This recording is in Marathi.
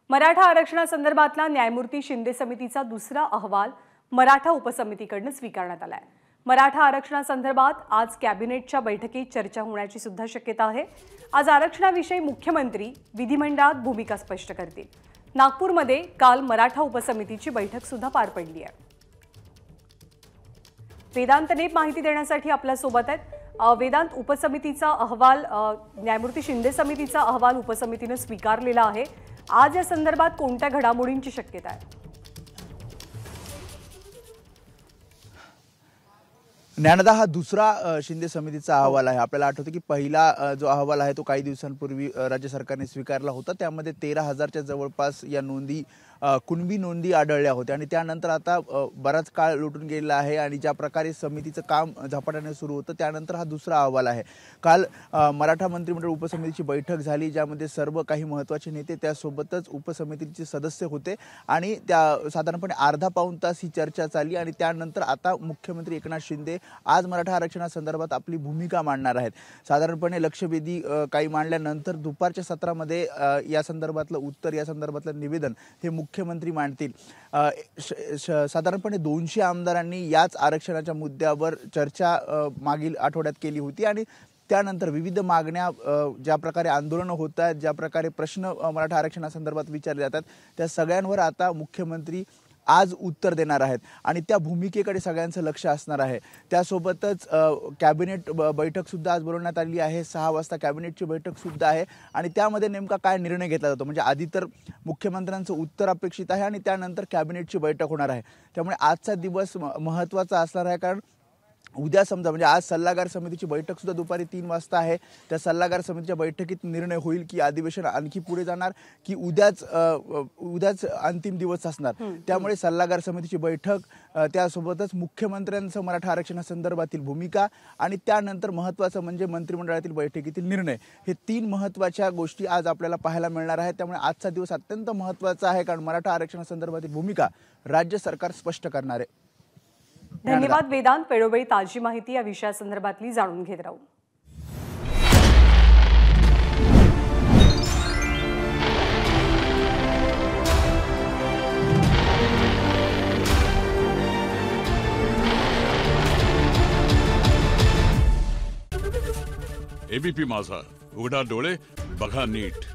मराठा आरक्षणासंदर्भातला न्यायमूर्ती शिंदे समितीचा दुसरा अहवाल मराठा उपसमितीकडून स्वीकारण्यात आलाय। मराठा आरक्षणासंदर्भात आज कॅबिनेटच्या बैठकीत चर्चा होण्याची सुद्धा शक्यता आहे। आज आरक्षणाविषयी मुख्यमंत्री विधिमंडळात भूमिका स्पष्ट करतील। नागपूरमध्ये काल मराठा उपसमितीची बैठक सुद्धा पार पडली आहे। वेदांतने माहिती देण्यासाठी आपल्या सोबत आहेत। वेदांत, उपसमितीचा अहवाल न्यायमूर्ती शिंदे समितीचा अहवाल उपसमितीने स्वीकारलेला आहे। आज या संदर्भात कोणत्या घडामोडींची शक्यता आहे? ज्ञानदा, हा दुसरा शिंदे समितीचा अहवाल आहे। आपल्याला आठवतं की पहिला जो अहवाल आहे तो काही दिवसांपूर्वी राज्य सरकारने स्वीकारला होता। त्यामध्ये 13,000च्या जवळपास या नोंदी कुणबी नोंदी आढळल्या होत्या आणि त्यानंतर आता बराच काळ लुटून गेलेला आहे आणि ज्या प्रकारे समितीचं काम झपाट्याने सुरू होतं त्यानंतर हा दुसरा अहवाल आहे। काल मराठा मंत्रिमंडळ उपसमितीची बैठक झाली, ज्यामध्ये सर्व काही महत्त्वाचे नेते त्यासोबतच उपसमितीचे सदस्य होते आणि त्या साधारणपणे अर्धा पाऊण तास ही चर्चा चालली आणि त्यानंतर आता मुख्यमंत्री एकनाथ शिंदे आज मराठा आरक्षणासंदर्भात आपली भूमिका मांडणार आहेत। साधारणपणे लक्षवेधी काही मांडल्यानंतर दुपारच्या सत्रामध्ये या संदर्भातलं उत्तर, या संदर्भातलं निवेदन हे मुख्यमंत्री मांडतील। साधारणपणे 200 आमदारांनी याच आरक्षणाच्या मुद्द्यावर चर्चा मागील आठवड्यात केली होती आणि त्यानंतर विविध मागण्या, ज्या प्रकारे आंदोलनं होत आहेत, ज्या प्रकारे प्रश्न मराठा आरक्षणासंदर्भात विचारले जातात, त्या सगळ्यांवर आता मुख्यमंत्री आज उत्तर देणार आहेत आणि त्या भूमिकेकडे सगळ्यांचं लक्ष असणार आहे। त्यासोबतच कॅबिनेट बैठक सुद्धा आज बोलवण्यात आली आहे। 6 वाजता कॅबिनेटची बैठक सुद्धा आहे आणि त्यामध्ये नेमका काय निर्णय घेतला जातो, म्हणजे आधी तर मुख्यमंत्र्यांचं उत्तर अपेक्षित आहे आणि त्यानंतर कॅबिनेटची बैठक होणार आहे। त्यामुळे आजचा दिवस महत्त्वाचा असणार आहे, कारण उद्या समजा म्हणजे आज सल्लागार समितीची बैठक सुद्धा दुपारी 3 वाजता आहे। त्या सल्लागार समितीच्या बैठकीत निर्णय होईल की अधिवेशन आणखी पुढे जाणार की उद्याच अंतिम दिवस असणार। त्यामुळे सल्लागार समितीची बैठक, त्यासोबतच मुख्यमंत्र्यांचं मराठा आरक्षणासंदर्भातील भूमिका आणि त्यानंतर महत्त्वाचं म्हणजे मंत्रिमंडळातील बैठकीतील निर्णय, हे 3 महत्त्वाच्या गोष्टी आज आपल्याला पाहायला मिळणार आहेत। त्यामुळे आजचा दिवस अत्यंत महत्त्वाचा आहे, कारण मराठा आरक्षणासंदर्भातील भूमिका राज्य सरकार स्पष्ट करणार आहे। धन्यवाद वेदांत, वेळोवेळी ताजी माहिती या विषयासंदर्भातली जाणून घेत राहू। एबीपी माझा, उघडा डोळे बघा नीट।